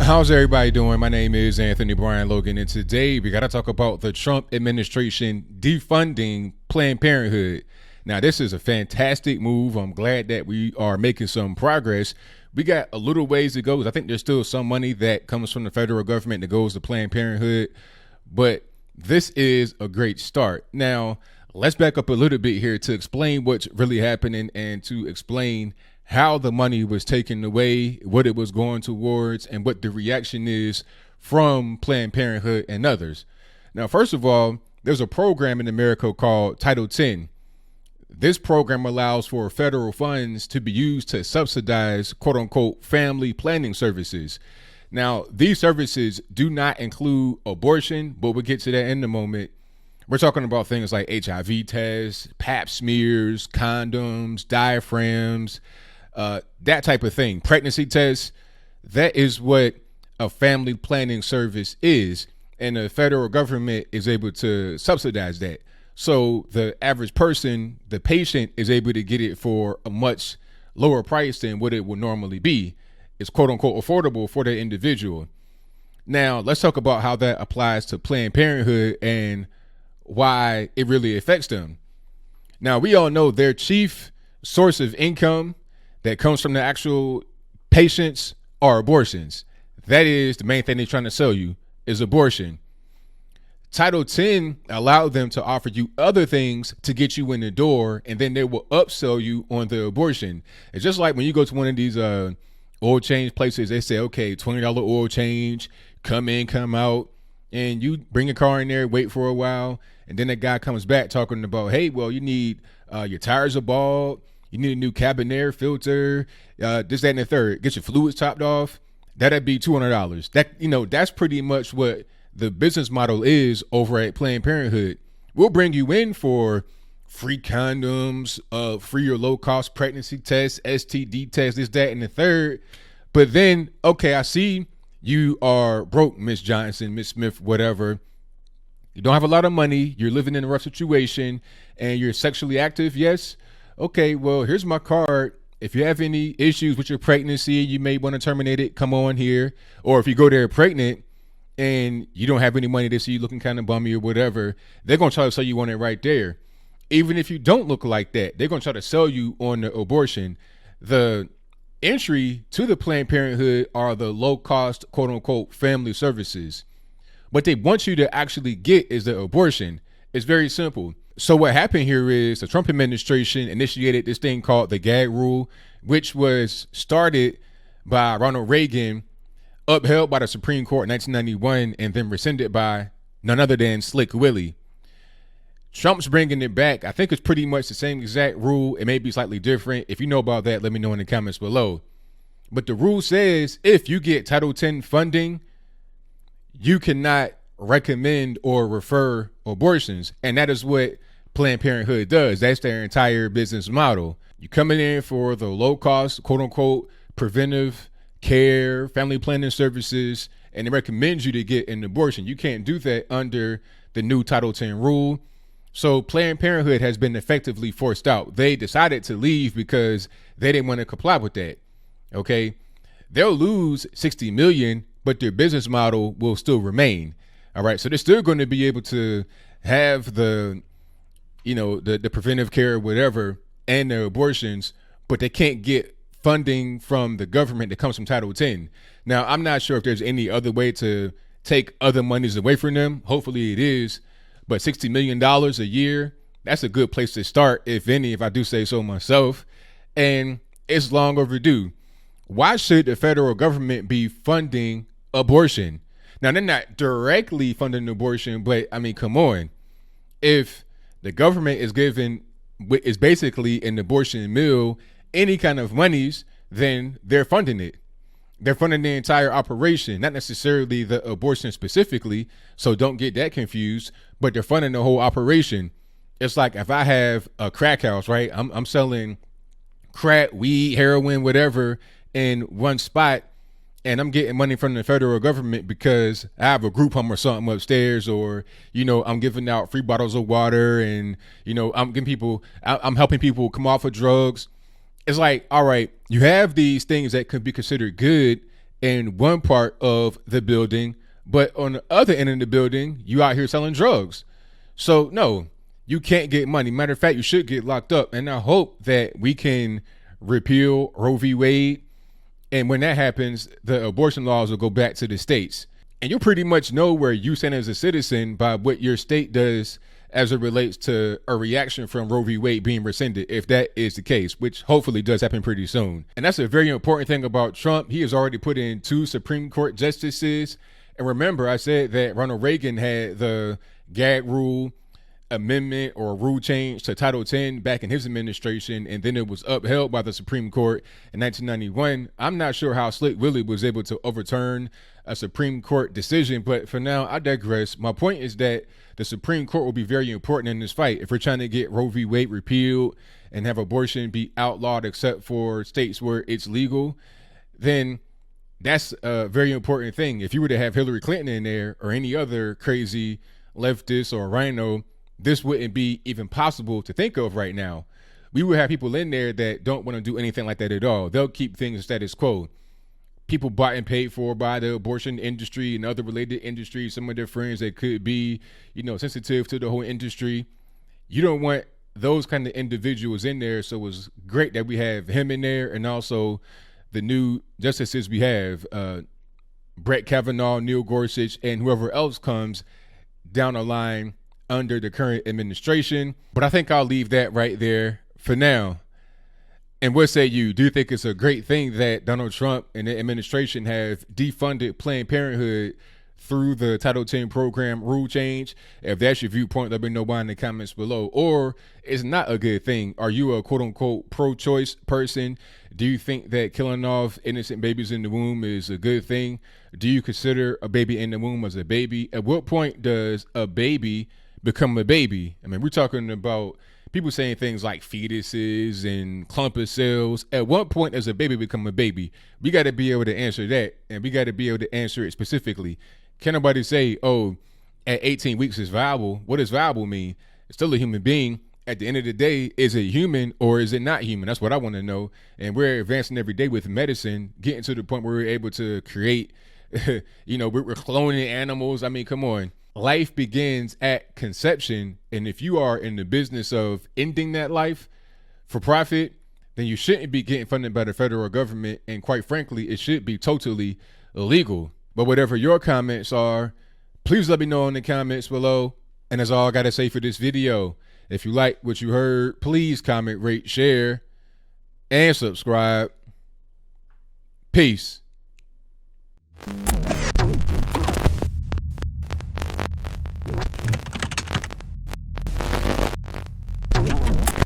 How's everybody doing? My name is Anthony Brian Logan, and today we got to talk about the Trump administration defunding Planned Parenthood. Now, this is a fantastic move. I'm glad that we are making some progress. We got a little ways to go. I think there's still some money that comes from the federal government that goes to Planned Parenthood, but this is a great start. Now, let's back up a little bit here to explain what's really happening and to explain how the money was taken away, what it was going towards, and what the reaction is from Planned Parenthood and others. Now, first of all, there's a program in America called Title X. This program allows for federal funds to be used to subsidize, quote unquote, family planning services. Now, these services do not include abortion, but we'll get to that in a moment. We're talking about things like HIV tests, pap smears, condoms, diaphragms, that type of thing. Pregnancy tests. That is what a family planning service is. And the federal government is able to subsidize that. So the average person, the patient, is able to get it for a much lower price than what it would normally be. It's quote unquote affordable for the individual. Now, let's talk about how that applies to Planned Parenthood and why it really affects them. Now, we all know their chief source of income that comes from the actual patients are abortions. That is the main thing they're trying to sell you is abortion. Title X allowed them to offer you other things to get you in the door, and then they will upsell you on the abortion. It's just like when you go to one of these oil change places, they say, okay, $20 oil change, come in, come out, and you bring a car in there, wait for a while, and then the guy comes back talking about, hey, well, you need your tires are bald, you need a new cabin air filter, this, that, and the third. Get your fluids topped off. That'd be $200. That's pretty much what the business model is over at Planned Parenthood. We'll bring you in for free condoms, free or low cost pregnancy tests, STD tests, this, that, and the third. But then, okay, I see you are broke, Miss Johnson, Miss Smith, whatever. You don't have a lot of money. You're living in a rough situation and you're sexually active. Yes. Okay, well, here's my card. If you have any issues with your pregnancy, you may want to terminate it. Come on here. Or if you go there pregnant and you don't have any money, they see you looking kind of bummy or whatever, they're going to try to sell you on it right there. Even if you don't look like that, they're going to try to sell you on the abortion. The entry to the Planned Parenthood are the low cost, quote unquote, family services. What they want you to actually get is the abortion. It's very simple. So what happened here is the Trump administration initiated this thing called the gag rule, which was started by Ronald Reagan, upheld by the Supreme Court in 1991, and then rescinded by none other than Slick Willie. Trump's bringing it back. I think it's pretty much the same exact rule. It may be slightly different. If you know about that, let me know in the comments below. But the rule says if you get Title X funding, you cannot recommend or refer abortions. And that is what Planned Parenthood does. That's their entire business model. You coming in for the low cost, quote unquote, preventive care, family planning services, and they recommend you to get an abortion. You can't do that under the new Title X rule. So Planned Parenthood has been effectively forced out. They decided to leave because they didn't want to comply with that. Okay. They'll lose 60 million, but their business model will still remain. All right. So they're still going to be able to have the preventive care or whatever and their abortions, but they can't get funding from the government that comes from Title X. Now, I'm not sure if there's any other way to take other monies away from them. Hopefully it is, but $60 million a year, that's a good place to start, if any, if I do say so myself. And it's long overdue. Why should the federal government be funding abortion? Now, they're not directly funding abortion, but I mean, come on. If the government is basically an abortion mill, any kind of monies, then they're funding it. They're funding the entire operation, not necessarily the abortion specifically. So don't get that confused, but they're funding the whole operation. It's like if I have a crack house, right? I'm selling crack, weed, heroin, whatever in one spot, and I'm getting money from the federal government because I have a group home or something upstairs, or, I'm giving out free bottles of water and, I'm helping people come off of drugs. It's like, all right, you have these things that could be considered good in one part of the building, but on the other end of the building, you out here selling drugs. So no, you can't get money. Matter of fact, you should get locked up. And I hope that we can repeal Roe v. Wade. And when that happens, the abortion laws will go back to the states. And you'll pretty much know where you stand as a citizen by what your state does as it relates to a reaction from Roe v. Wade being rescinded, if that is the case, which hopefully does happen pretty soon. And that's a very important thing about Trump. He has already put in 2 Supreme Court justices. And remember, I said that Ronald Reagan had the gag rule amendment or rule change to Title 10 back in his administration, and then it was upheld by the Supreme Court in 1991. I'm not sure how Slick Willie was able to overturn a Supreme Court decision, but for now, I digress. My point is that the Supreme Court will be very important in this fight. If we're trying to get Roe v. Wade repealed and have abortion be outlawed except for states where it's legal, then that's a very important thing. If you were to have Hillary Clinton in there or any other crazy leftist or rhino, this wouldn't be even possible to think of right now. We would have people in there that don't want to do anything like that at all. They'll keep things status quo. People bought and paid for by the abortion industry and other related industries, some of their friends that could be, sensitive to the whole industry. You don't want those kind of individuals in there. So it's great that we have him in there, and also the new justices we have, Brett Kavanaugh, Neil Gorsuch, and whoever else comes down the line under the current administration. But I think I'll leave that right there for now. And what say you? Do you think it's a great thing that Donald Trump and the administration have defunded Planned Parenthood through the Title 10 program rule change? If that's your viewpoint, let me know why in the comments below. Or it's not a good thing. Are you a quote unquote pro-choice person? Do you think that killing off innocent babies in the womb is a good thing? Do you consider a baby in the womb as a baby? At what point does a baby become a baby? I mean, we're talking about people saying things like fetuses and clump of cells. At what point does a baby become a baby? We got to be able to answer that, and we got to be able to answer it specifically. Can nobody say, oh, at 18 weeks is viable? What does viable mean? It's still a human being. At the end of the day, is it human or is it not human? That's what I want to know. And we're advancing every day with medicine, getting to the point where we're able to create, we're cloning animals. I mean, come on. Life begins at conception, and if you are in the business of ending that life for profit, then you shouldn't be getting funded by the federal government, and quite frankly, it should be totally illegal. But whatever your comments are, please let me know in the comments below. And that's all I gotta say for this video. If you like what you heard, please comment, rate, share, and subscribe. Peace.